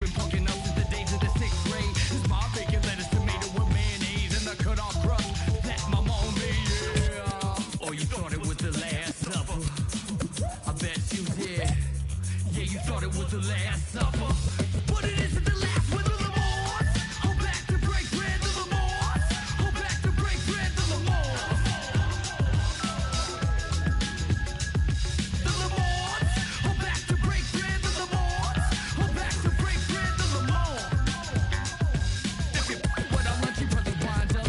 Been fucking up since the days of the 6th grade. This my bacon, lettuce, tomato with mayonnaise and the cut-off crust that my mom made. Yeah. Oh, you thought it was the Last Supper? I bet you did. Yeah, you thought it was the Last Supper, but it isn't the last with the Lamars. Hold back to break bread, the Lamars. Hold back to break bread, the Lamars. The Lamars. Hold back to break bread, the Lamars. Hold back to break bread, the Lamars. If you what I want, you probably wind up.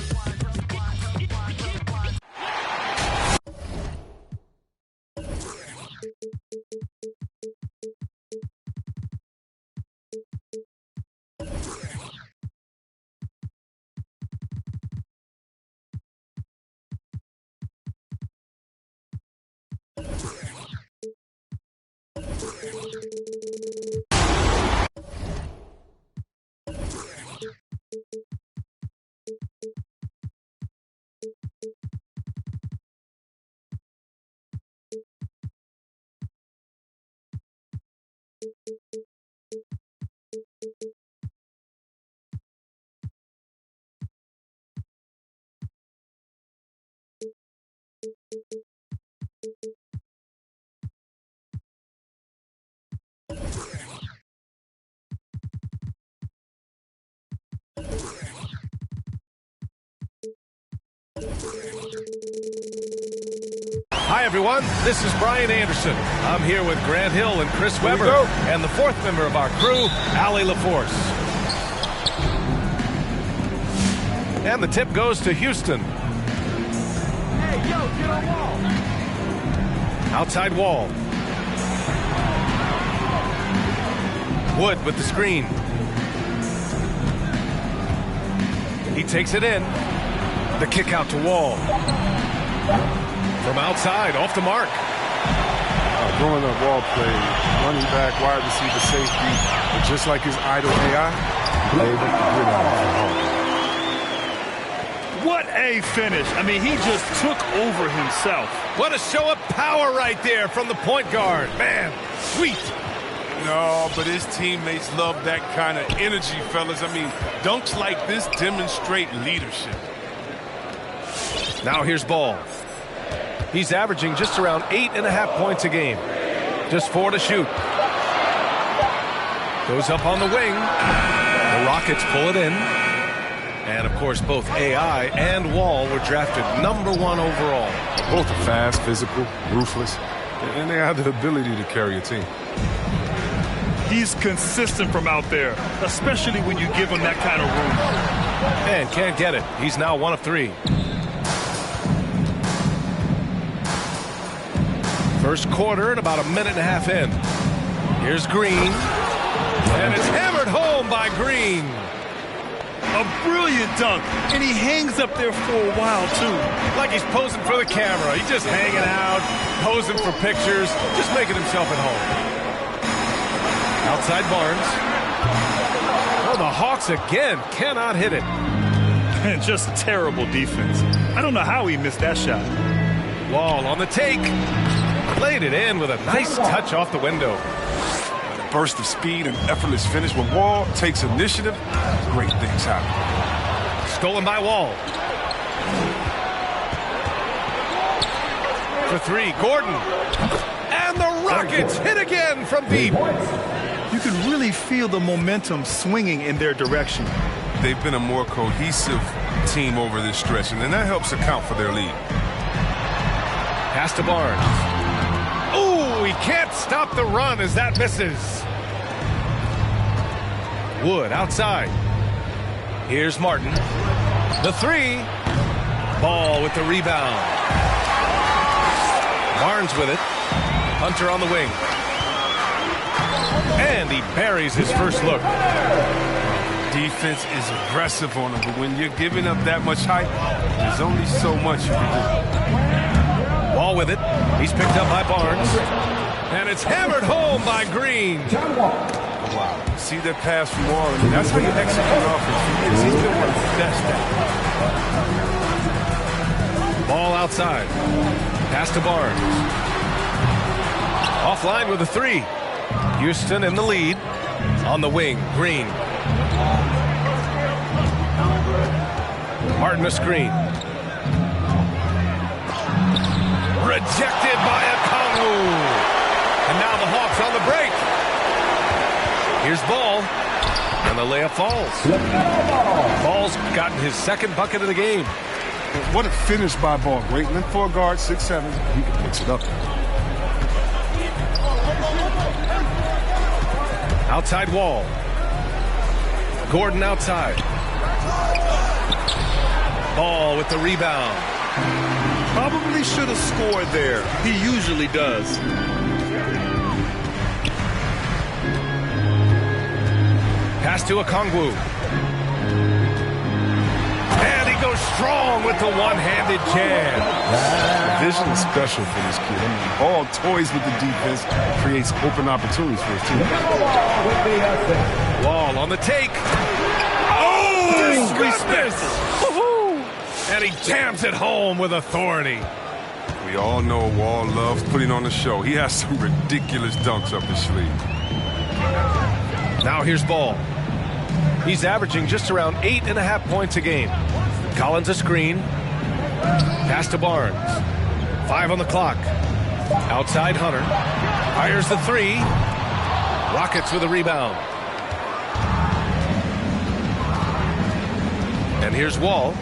Hi, everyone. This is Brian Anderson. I'm here with Grant Hill and Chris Webber, and the fourth member of our crew, Allie LaForce. And the tip goes to Houston. Hey, yo, get on wall. Outside Wall. Wood with the screen. He takes it in. The kick out to Wall. From outside, off the mark. Growing up, Wall played running back, wide receiver, safety, but just like his idol AI, played with the gridiron. What a finish. I mean, he just took over himself. What a show of power right there from the point guard. Man, sweet. No, but his teammates love that kind of energy, fellas. I mean, dunks like this demonstrate leadership. Now here's Ball. He's averaging just around 8.5 points a game. Just 4 to shoot. Goes up on the wing. The Rockets pull it in. And, of course, both AI and Wall were drafted #1 overall. Both are fast, physical, ruthless, and they have the ability to carry a team. He's consistent from out there, especially when you give him that kind of room. And can't get it. He's now 1 of 3. First quarter and about a minute and a half in. Here's Green. And it's hammered home by Green. A brilliant dunk, and he hangs up there for a while, too. Like he's posing for the camera. He's just hanging out, posing for pictures, just making himself at home. Outside Barnes. Oh, the Hawks again cannot hit it. And just terrible defense. I don't know how he missed that shot. Wall on the take. Played it in with a nice touch off the window. A burst of speed and effortless finish. When Wall takes initiative, great things happen. Stolen by Wall. For 3, Gordon. And the Rockets hit again from deep. You can really feel the momentum swinging in their direction. They've been a more cohesive team over this stretch, and then that helps account for their lead. Pass to Barnes. Ooh, he can't stop the run as that misses. Wood outside. Here's Martin. The 3. Ball with the rebound. Barnes with it. Hunter on the wing. And he buries his first look. Defense is aggressive on him, but when you're giving up that much height, there's only so much you can do. Ball with it. He's picked up by Barnes. And it's hammered home by Green. Wow. See that pass from Wall, and that's how you execute offense. He's been one of the best at it. Ball outside. Pass to Barnes. Offline with a 3. Houston in the lead. On the wing, Green. Martin a screen. Rejected by Okongwu. And now the Hawks on the break. Here's Ball. And the layup falls. Ball's gotten his second bucket of the game. What a finish by Ball. Great length for a guard, 6'7". He can mix it up. Outside Wall. Gordon outside. Ball with the rebound. Probably should have scored there. He usually does. Pass to Okongwu. And he goes strong with the one-handed jam. The vision is special for this kid. I mean, Ball toys with the defense and creates open opportunities for his team. Wall on the take. Oh, goodness! And he jams it home with authority. We all know Wall loves putting on the show. He has some ridiculous dunks up his sleeve. Now here's Ball. He's averaging just around 8.5 points a game. Collins a screen. Pass to Barnes. 5 on the clock. Outside Hunter. Fires the three. Rockets with a rebound. And here's Wall.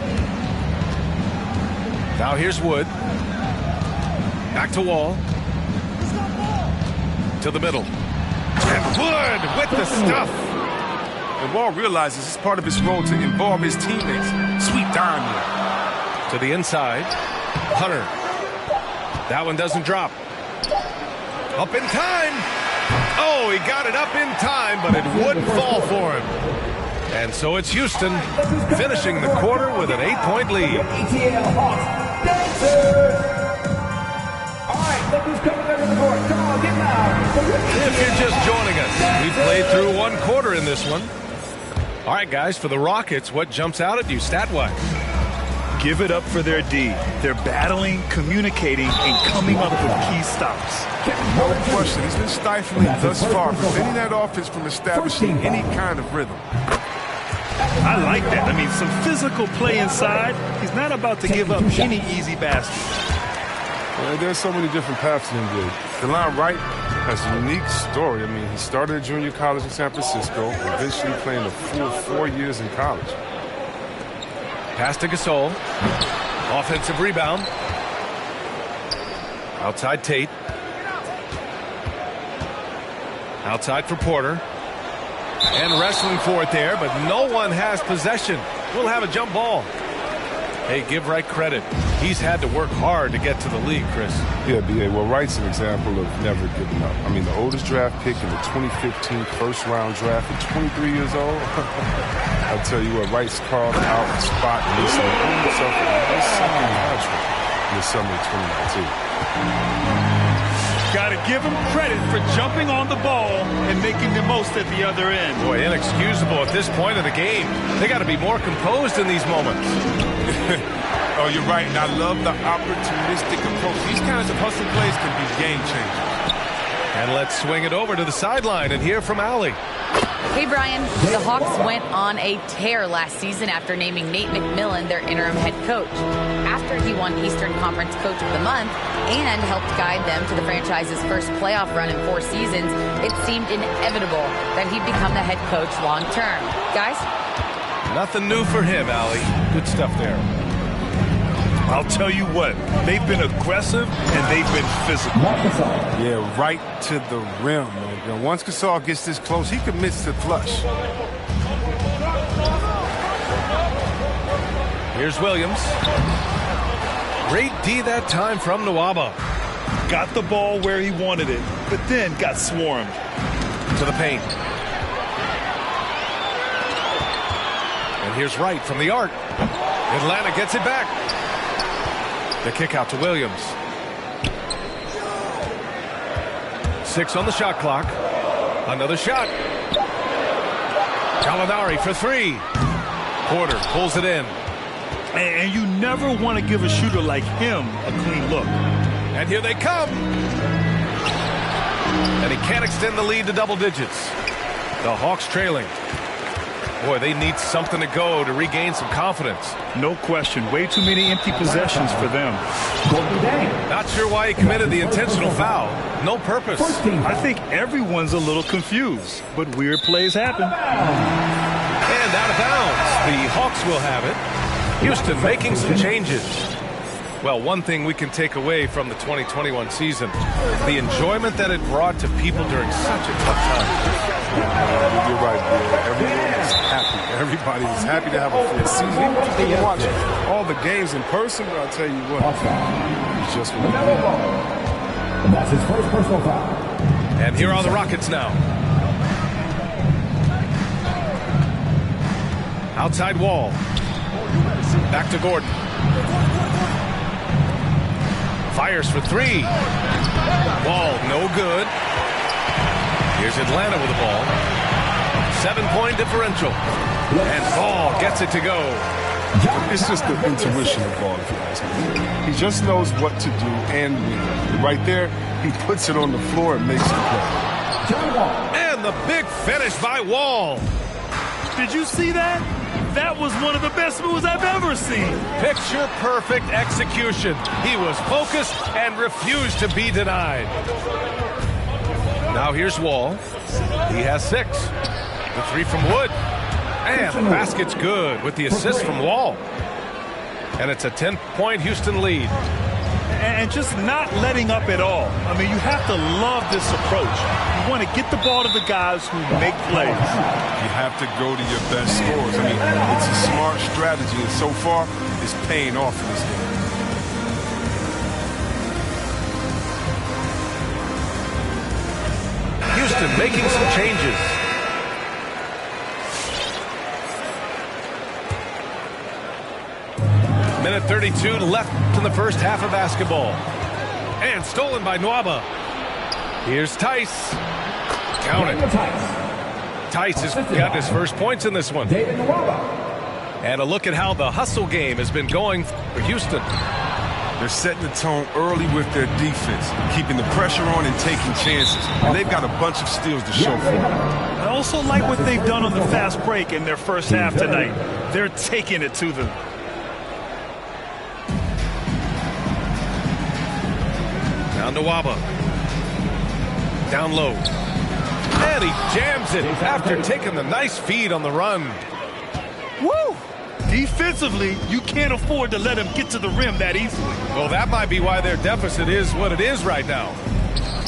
Now here's Wood. Back to Wall. To the middle. And Wood with the stuff. And Wall realizes it's part of his role to involve his teammates. Sweet dime there. To the inside. Hunter. That one doesn't drop. Up in time. Oh, he got it up in time, but it wouldn't fall for him. And so it's Houston finishing the quarter with an 8-point lead. If you're just joining us, we've played through one quarter in this one. All right, guys, for the Rockets, what jumps out at you stat-wise? Give it up for their D. They're battling, communicating, and coming up with key stops. No question. He's been stifling thus far, preventing that offense from establishing any kind of rhythm. I like that. I mean, some physical play inside. He's not about to give up any easy baskets. Well, there's so many different paths to NBA. Delon Wright has a unique story. I mean, he started at junior college in San Francisco, eventually playing a full 4 years in college. Pass to Gasol. Offensive rebound. Outside Tate. Outside for Porter. And wrestling for it there, but no one has possession. We'll have a jump ball. Hey, give Wright credit. He's had to work hard to get to the league, Chris. Yeah, B.A. Well, Wright's an example of never giving up. I mean, the oldest draft pick in the 2015 first-round draft at 23 years old. I'll tell you what, Wright's carved out a spot in this league for himself in the summer of 2019. Got to give him credit for jumping on the ball and making the most at the other end. Boy, inexcusable at this point of the game. They got to be more composed in these moments. Oh, you're right, and I love the opportunistic approach. These kinds of hustle plays can be game changers. And let's swing it over to the sideline and hear from Allie. Hey, Brian. The Hawks went on a tear last season after naming Nate McMillan their interim head coach. After he won Eastern Conference Coach of the Month and helped guide them to the franchise's first playoff run in 4 seasons, it seemed inevitable that he'd become the head coach long term. Guys? Nothing new for him, Allie. Good stuff there. I'll tell you what, they've been aggressive and they've been physical. Yeah, right to the rim. Man. You know, once Gasol gets this close, he commits to flush. Here's Williams. Great D that time from Nwaba. Got the ball where he wanted it, but then got swarmed. To the paint. And here's Wright from the arc. Atlanta gets it back. The kick out to Williams. 6 on the shot clock. Another shot. Gallinari for 3. Porter pulls it in. And you never want to give a shooter like him a clean look. And here they come. And he can't extend the lead to double digits. The Hawks trailing. Boy, they need something to go to regain some confidence. No question. Way too many empty possessions for them. Not sure why he committed the intentional foul. No purpose. I think everyone's a little confused, but weird plays happen. And out of bounds. The Hawks will have it. Houston making some changes. Well, one thing we can take away from the 2021 season, the enjoyment that it brought to people during such a tough time. You're right, Bill. Everyone is happy. Everybody is happy to have a full season. Even if you didn't watch all the games in person, but I'll tell you what, it's just what And that's his first personal foul. And here are the Rockets now. Outside Wall. Back to Gordon. Fires for three. Wall, no good. Here's Atlanta with the ball. 7-point differential. And Ball gets it to go. It's just the intuition of Ball, if you ask me. He just knows what to do and when. Right there, he puts it on the floor and makes the play. And the big finish by Wall. Did you see that? That was one of the best moves I've ever seen. Picture perfect execution. He was focused and refused to be denied. Now here's Wall. He has 6. The 3 from Wood. And the basket's good with the assist from Wall. And it's a 10-point Houston lead. And just not letting up at all. I mean, you have to love this approach. You want to get the ball to the guys who make plays. You have to go to your best scorers. I mean, it's a smart strategy, and so far, it's paying off in this game. Houston making some changes. Minute 32 left in the first half of basketball. And stolen by Nwaba. Here's Tice. Count it. Tice has got his first points in this one. And a look at how the hustle game has been going for Houston. They're setting the tone early with their defense, keeping the pressure on and taking chances. And they've got a bunch of steals to show for it. I also like what they've done on the fast break in their first half tonight. They're taking it to them. Down to Nwaba. Down low. And he jams it after taking the nice feed on the run. Woo! Defensively, you can't afford to let him get to the rim that easily. Well, that might be why their deficit is what it is right now.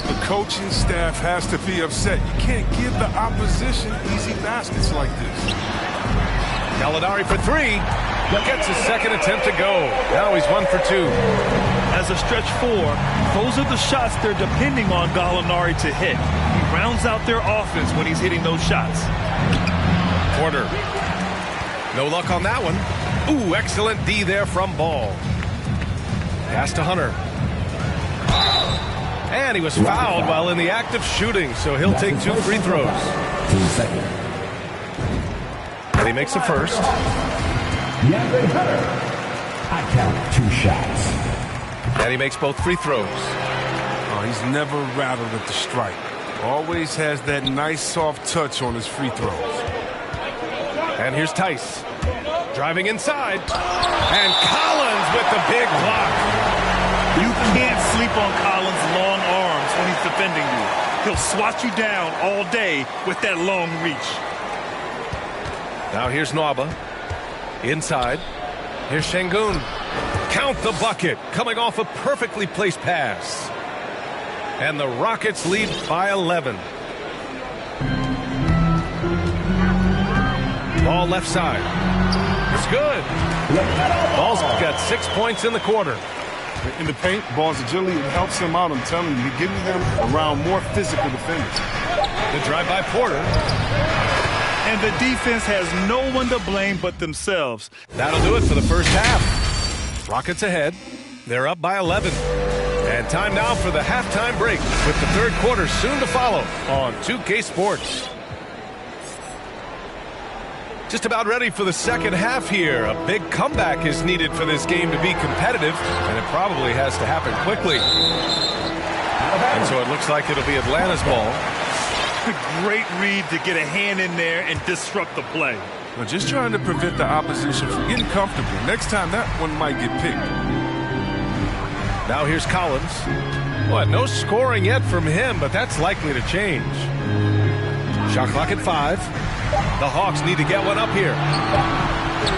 The coaching staff has to be upset. You can't give the opposition easy baskets like this. Gallinari for 3. Gets his second attempt to go. Now he's 1 for 2. As a stretch 4, those are the shots they're depending on Gallinari to hit. He rounds out their offense when he's hitting those shots. Porter. No luck on that one. Ooh, excellent D there from Ball. Pass to Hunter. And he was fouled while in the act of shooting, so he'll take 2 free throws. And he makes the first. I count 2 shots. And he makes both free throws. Oh, he's never rattled at the strike. Always has that nice soft touch on his free throws. And here's Tice. Driving inside. And Collins with the big block. You can't sleep on Collins' long arms when he's defending you. He'll swat you down all day with that long reach. Now here's Nwaba. Inside. Here's Şengün. Count the bucket. Coming off a perfectly placed pass. And the Rockets lead by 11. Ball left side. It's good. Ball's got 6 points in the quarter. In the paint, Ball's agility helps him out. I'm telling you, getting him around more physical defenders. The drive by Porter. And the defense has no one to blame but themselves. That'll do it for the first half. Rockets ahead. They're up by 11. And time now for the halftime break with the third quarter soon to follow on 2K Sports. Just about ready for the second half here. A big comeback is needed for this game to be competitive, and it probably has to happen quickly. And so it looks like it'll be Atlanta's ball. Great read to get a hand in there and disrupt the play. Well, just trying to prevent the opposition from getting comfortable. Next time, that one might get picked. Now here's Collins. Well, no scoring yet from him, but that's likely to change. Shot clock at 5. The Hawks need to get one up here.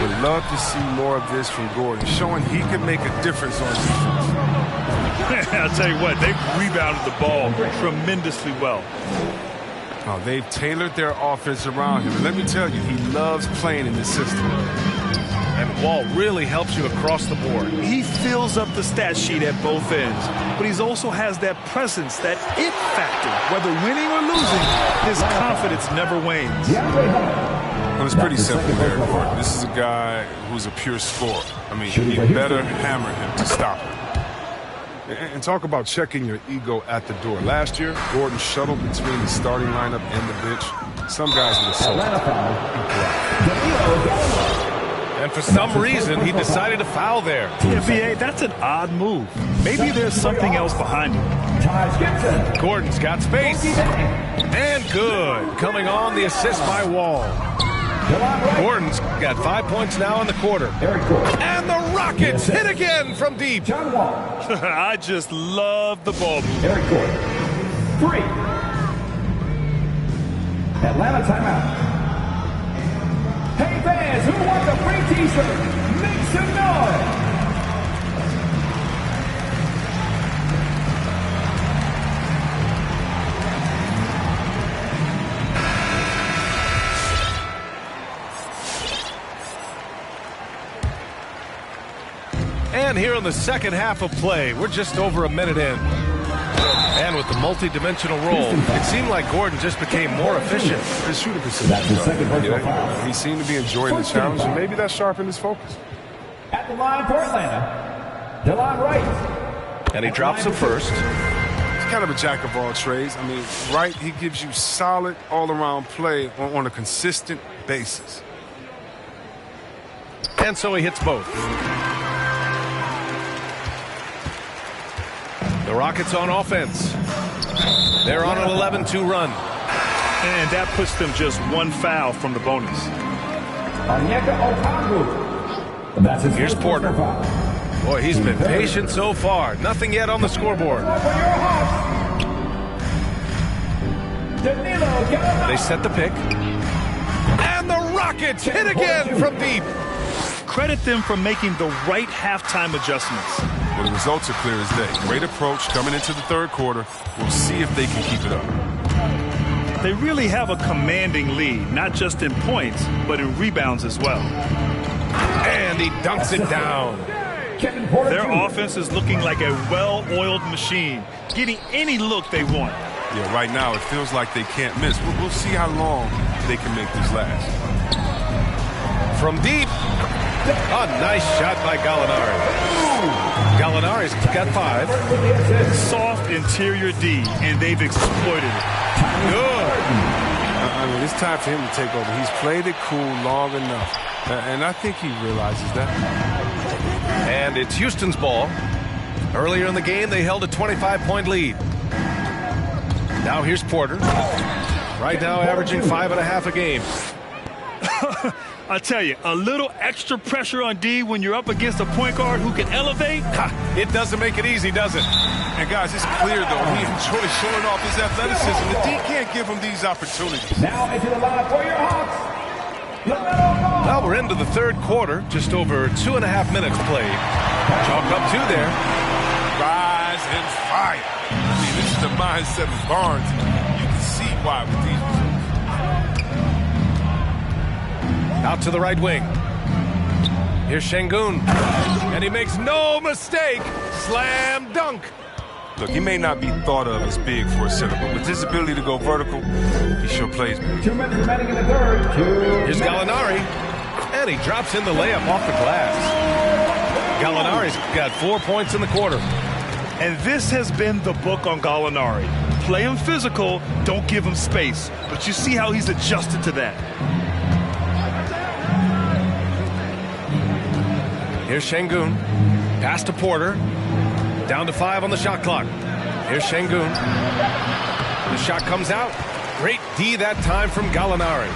Would love to see more of this from Gordon, showing he can make a difference on defense. I'll tell you what, they've rebounded the ball tremendously well. Oh, they've tailored their offense around him. Let me tell you, he loves playing in this system. And Wall really helps you across the board. He fills up the stat sheet at both ends, but he also has that presence, that it factor. Whether winning or losing, his confidence never wanes. Well, it's pretty simple there, Gordon. This is a guy who's a pure scorer. I mean, you better hammer him to stop him. And talk about checking your ego at the door. Last year, Gordon shuttled between the starting lineup and the bench. Some guys would have sold it. And for some reason, he decided to foul there. Yeah, B.A., that's an odd move. Maybe there's something else behind it. Gordon's got space. And good. Coming on, the assist by Wall. Gordon's got 5 points now in the quarter. And the Rockets hit again from deep. I just love the ball move. Eric Gordon. 3. Atlanta timeout. Hey fans, who wants a free t-shirt? Make some noise! And here in the second half of play, we're just over a minute in. And with the multi-dimensional role, it seemed like Gordon just became more efficient. His shooting percentage. He seemed to be enjoying the challenge, and maybe that sharpened his focus. At the line for Atlanta, Delon Wright. And he drops him first. He's kind of a jack of all trades. I mean, Wright, he gives you solid all-around play on a consistent basis. And so he hits both. The Rockets on offense. They're on an 11-2 run. And that puts them just one foul from the bonus. Here's Porter. Boy, he's been patient so far. Nothing yet on the scoreboard. They set the pick. And the Rockets hit again from deep. Credit them for making the right halftime adjustments. Well, the results are clear as day. Great approach coming into the third quarter. We'll see if they can keep it up. They really have a commanding lead, not just in points, but in rebounds as well. And he dunks it down. Their offense is looking like a well-oiled machine, getting any look they want. Yeah, right now it feels like they can't miss. We'll see how long they can make this last. From deep. A nice shot by Gallinari. Gallinari's got 5. Soft interior D, and they've exploited it. Good. I mean, it's time for him to take over. He's played it cool long enough, and I think he realizes that. And it's Houston's ball. Earlier in the game, they held a 25-point lead. Now here's Porter. Right now averaging 5.5 a game. I tell you, a little extra pressure on D when you're up against a point guard who can elevate. It doesn't make it easy, does it? And guys, it's clear, though, he enjoys showing off his athleticism. The D can't give him these opportunities. Now into the line for your Hawks. Well, we're into the third quarter. Just over 2.5 minutes played. Chalk up 2 there. Rise and fire. I mean, this is the mindset of Barnes. You can see why with these results. Out to the right wing. Here's Şengün. And he makes no mistake. Slam dunk. Look, he may not be thought of as big for a center, but with his ability to go vertical, he sure plays big. 2 minutes remaining in the third. Here's Gallinari. And he drops in the layup off the glass. Gallinari's got 4 points in the quarter. And this has been the book on Gallinari. Play him physical, don't give him space. But you see how he's adjusted to that. Here's Şengün. Pass to Porter. Down to 5 on the shot clock. Here's Şengün. The shot comes out. Great D that time from Gallinari.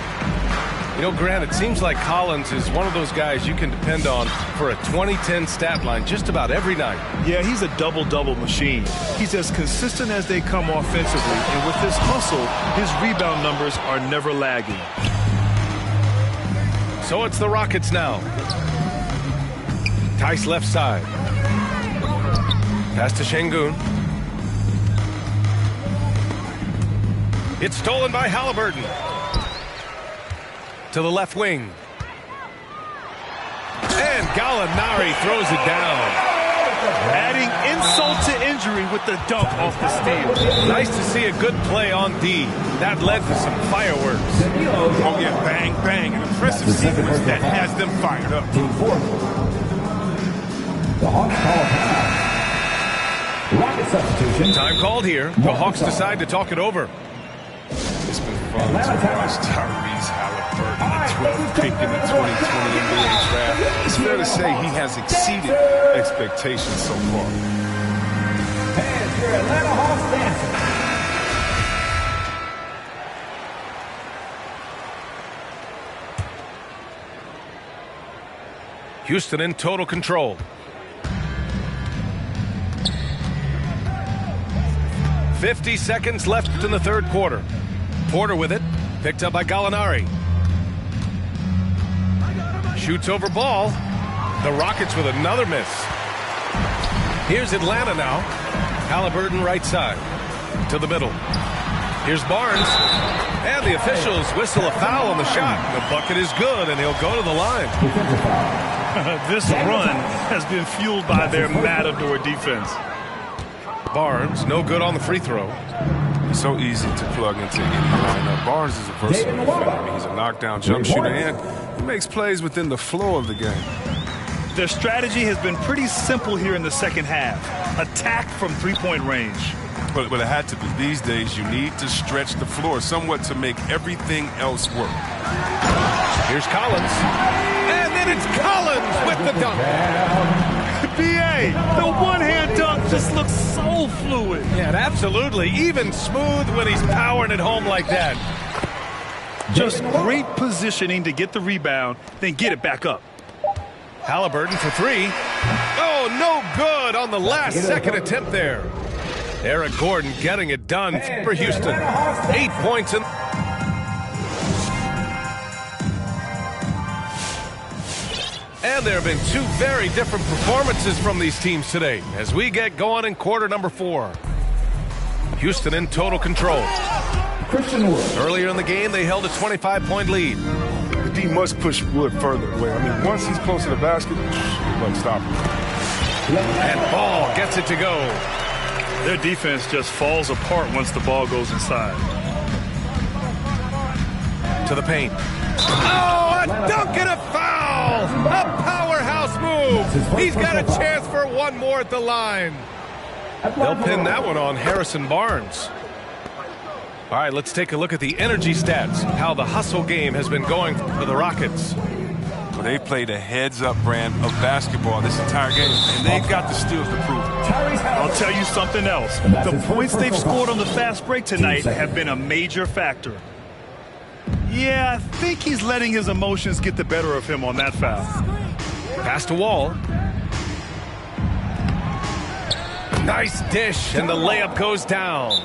You know, Grant, it seems like Collins is one of those guys you can depend on for a 2010 stat line just about every night. Yeah, he's a double-double machine. He's as consistent as they come offensively, and with his hustle, his rebound numbers are never lagging. So it's the Rockets now. Tice left side. Pass to Şengün. It's stolen by Halliburton. To the left wing. And Gallinari throws it down. Adding insult to injury with the dunk off the steal. Nice to see a good play on D. That led to some fireworks. Oh, yeah, bang, bang. An impressive sequence that has them fired up. Team 4. The Hawks call time. Rocket substitution. Time called here. The Hawks decide to talk it over. It's been fun to watch Tyrese Halliburton, the 12th pick in the 2020 NBA draft. It's fair to say he has exceeded expectations so far. And your Atlanta Hawks dancing. Houston in total control. .50 seconds left in the third quarter. Porter with it, picked up by Gallinari. Shoots over ball. The Rockets with another miss. Here's Atlanta now. Halliburton right side. To the middle. Here's Barnes. And the officials whistle a foul on the shot. The bucket is good, and he'll go to the line. This run has been fueled by their Matador defense. Barnes, no good on the free throw. It's so easy to plug into any lineup. Barnes is a versatile defender. I mean, he's a knockdown jump shooter, and he makes plays within the flow of the game. Their strategy has been pretty simple here in the second half. Attack from three-point range. But it had to be. These days, you need to stretch the floor somewhat to make everything else work. Here's Collins. And then it's Collins with the dunk. B.A., the one-hand dunk just looks so fluid. Yeah, absolutely. Even smooth when he's powering it home like that. Just great positioning to get the rebound, then get it back up. Halliburton for three. Oh, no good on the last second attempt there. Eric Gordon getting it done for Houston. 8 points in. And there have been two very different performances from these teams today as we get going in quarter number 4. Houston in total control. Christian Wood. Earlier in the game, they held a 25-point lead. The D must push Wood further away. I mean, once he's close to the basket, look, stop him. And Ball gets it to go. Their defense just falls apart once the ball goes inside. To the paint. Oh, a dunk and a foul! A powerhouse move! He's got a chance for one more at the line. They'll pin that one on Harrison Barnes. All right, let's take a look at the energy stats, how the hustle game has been going for the Rockets. Well, they played a heads-up brand of basketball this entire game, and they've got the steals to prove it. I'll tell you something else. The points they've scored on the fast break tonight have been a major factor. Yeah, I think he's letting his emotions get the better of him on that foul. Pass to Wall. Nice dish, and the layup goes down.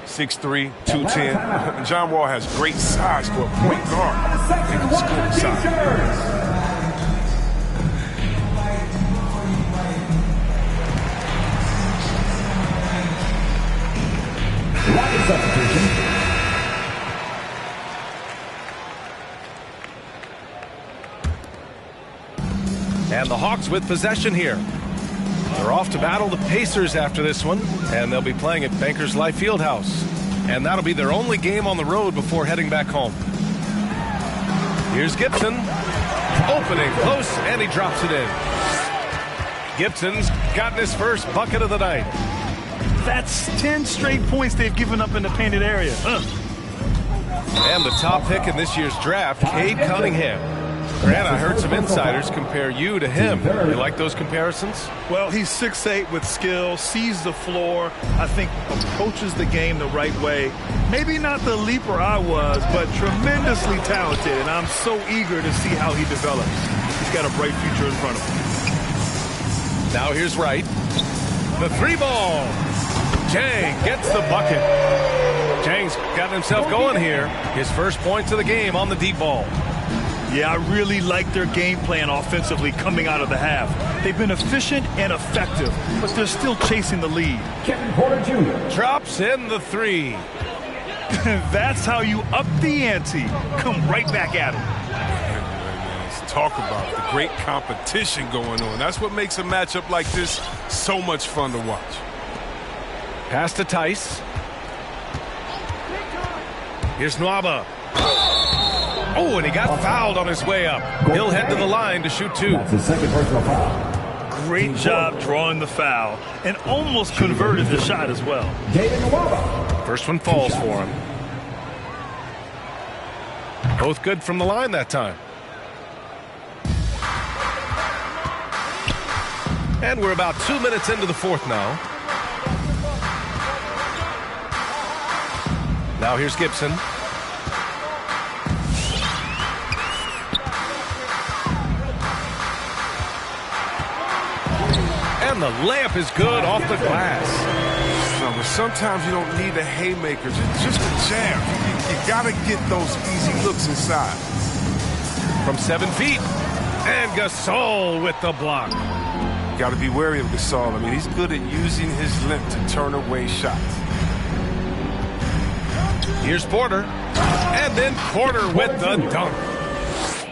6'3", 210. John Wall has great size for a point guard. He can score inside. Rocket substitution. And the Hawks with possession here. They're off to battle the Pacers after this one, and they'll be playing at Bankers Life Fieldhouse. And that'll be their only game on the road before heading back home. Here's Gibson. Opening close, and he drops it in. Gibson's gotten his first bucket of the night. That's 10 straight points they've given up in the painted area. And the top pick in this year's draft, Cade Cunningham. Grant, I heard some insiders compare you to him. You like those comparisons? Well, he's 6'8" with skill, sees the floor, I think approaches the game the right way. Maybe not the leaper I was, but tremendously talented, and I'm so eager to see how he develops. He's got a bright future in front of him. Now here's Wright. The 3-ball. Jang gets the bucket. Jang's got himself going here. His first points of the game on the deep ball. Yeah, I really like their game plan offensively coming out of the half. They've been efficient and effective, but they're still chasing the lead. Kevin Porter Jr. Drops in the 3. That's how you up the ante. Come right back at him. Let's talk about the great competition going on. That's what makes a matchup like this so much fun to watch. Pass to Tice. Here's Nwaba. Oh, and he got fouled on his way up. He'll head to the line to shoot 2. That's his second personal foul. Great job drawing the foul and almost converted the shot as well. David Nwaba. First one falls for him. Both good from the line that time. And we're about 2 minutes into the fourth now. Now here's Gibson. And the layup is good off the glass. No, but sometimes you don't need a haymaker, just a jam. You got to get those easy looks inside. From 7 feet. And Gasol with the block. Got to be wary of Gasol. I mean, he's good at using his length to turn away shots. Here's Porter. And then Porter with the dunk.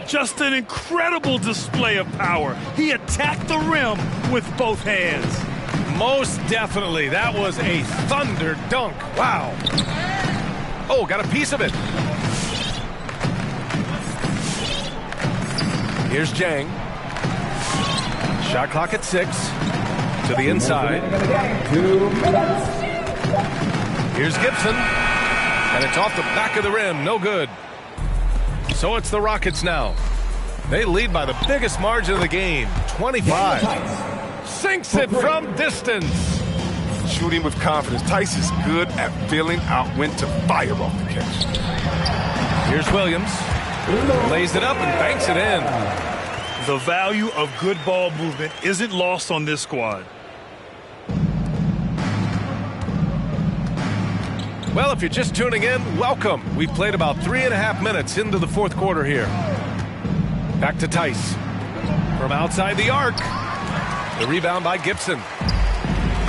Just an incredible display of power. He attacked the rim with both hands. Most definitely. That was a thunder dunk. Wow. Oh, got a piece of it. Here's Jang. Shot clock at 6. To the inside. 2 minutes. Here's Gibson. And it's off the back of the rim. No good. So it's the Rockets now. They lead by the biggest margin of the game, 25. Sinks it from distance. Shooting with confidence. Tice is good at feeling out when to fire off the catch. Here's Williams. Lays it up and banks it in. The value of good ball movement isn't lost on this squad. Well, if you're just tuning in, welcome. We've played about 3.5 minutes into the fourth quarter here. Back to Tice. From outside the arc. The rebound by Gibson.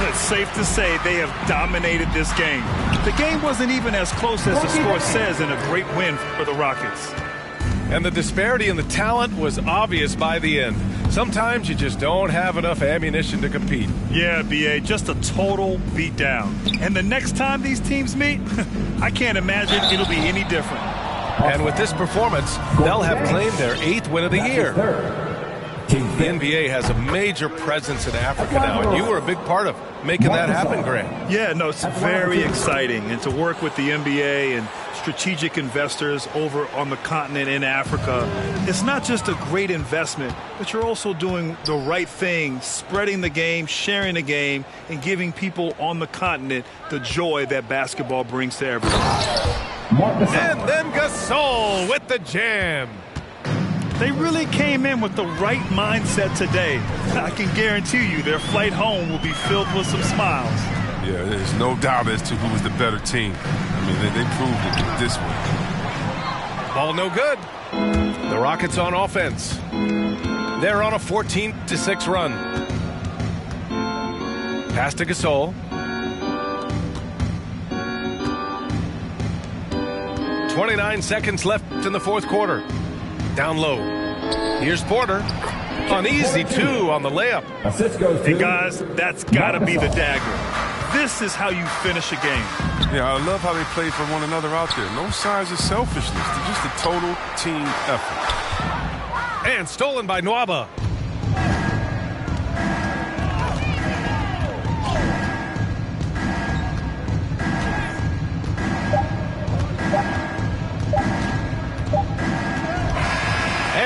It's safe to say they have dominated this game. The game wasn't even as close as the score says in a great win for the Rockets. And the disparity in the talent was obvious by the end. Sometimes you just don't have enough ammunition to compete. Yeah, B.A., just a total beatdown. And the next time these teams meet, I can't imagine it'll be any different. And with this performance, they'll have claimed their 8th win of the year. The NBA has a major presence in Africa now, and you were a big part of making that happen, Grant. Yeah, no, it's very exciting. And to work with the NBA and strategic investors over on the continent in Africa, it's not just a great investment, but you're also doing the right thing, spreading the game, sharing the game, and giving people on the continent the joy that basketball brings to everyone. And then Gasol with the jam. They really came in with the right mindset today. I can guarantee you their flight home will be filled with some smiles. Yeah, there's no doubt as to who was the better team. I mean, they proved it this way. Ball no good. The Rockets on offense. They're on a 14-6 run. Pass to Gasol. 29 seconds left in the fourth quarter. Down low. Here's Porter. An easy 2 on the layup. Hey, guys, that's got to be the dagger. This is how you finish a game. Yeah, I love how they play for one another out there. No signs of selfishness. They're just a total team effort. And stolen by Nwaba.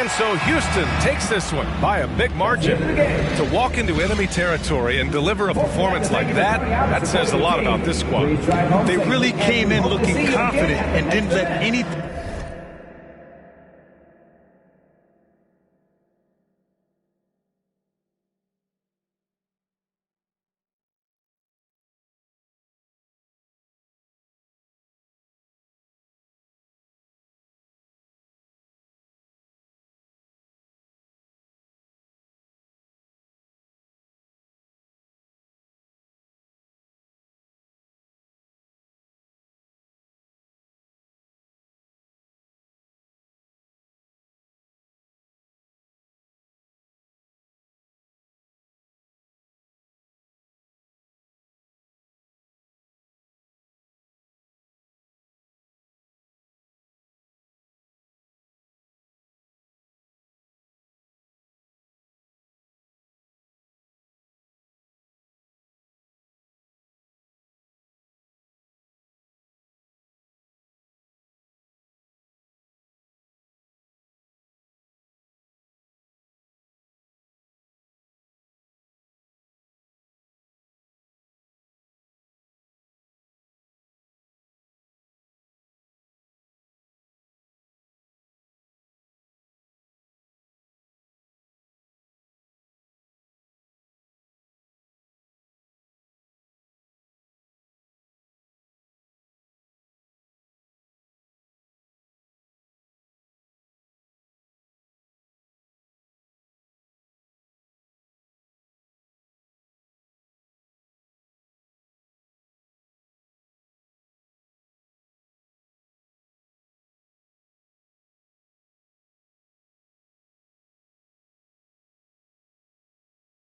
And so Houston takes this one by a big margin. To walk into enemy territory and deliver a performance like that says a lot about this squad. They really came in looking confident and didn't let anything